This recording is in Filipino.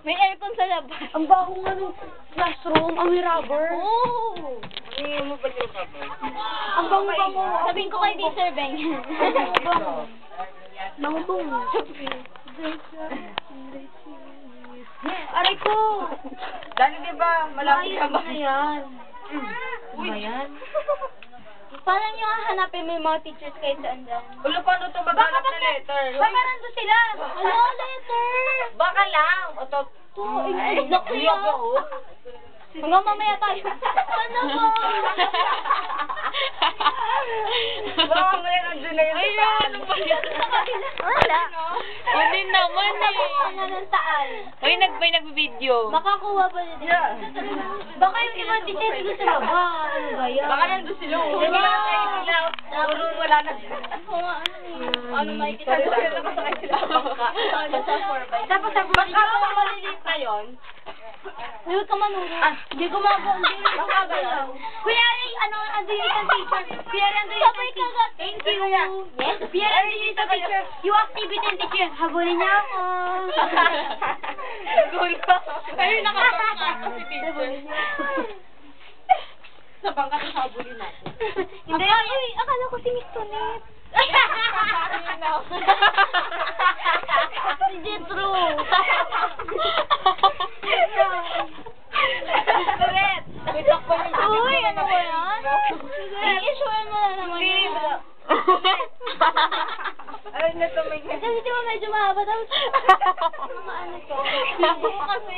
May aircon sa labas. Ang bago nga nung classroom, ang rubber. Oh! Hindi mo ba yung cover? Ang bango-bango. Sabihin ko kay Sir Beng. Bango-bango. Aray ko! Dali diba, malapit ka ba? Na yan. Ba yan? Parang yung hahanapin mo yung mga teachers kahit saan dyan. Ulo, paano ito maghanap na letter? Baka nandun sila. Ano, letter? Baka lang. O to. Ay, naku yan. Hanggang mamaya tayo. Ano mo? Baka mamaya nandun na yun sa taan. Wala. Hindi naman Ano ng taan? Uy, may nag-video. Makakuha pa din. Baka yung ibang teachers doon sa baba. Ano ba yan? Baka nandun sila. Hindi na tayo sila. Puro wala na. Ano makikita Sorry, sila? nakasakay sila sa bangka. Tapos sa Baka mga maliliit na yun. Huwag ka manuro. Hindi ko mabong. Baka ba yun? Kunyari, ano, ando yung isang teacher. Kunyari, ando yung isang teacher. Thank you. Yes? Kunyari, ando yung isang teacher. Yung activity ng teacher, habulin niya ako. Gulo. Ay, nakapagka si teacher. Sa bangka sa habulin natin. Hindi, ay, akala ko si Miss Tonet. Si Jetro. Correct. May takpan yung Uy, ano ba yan? I-issue mo na naman yan. Ay, na to may Kasi di ba medyo mahaba tapos mga ano to. Kasi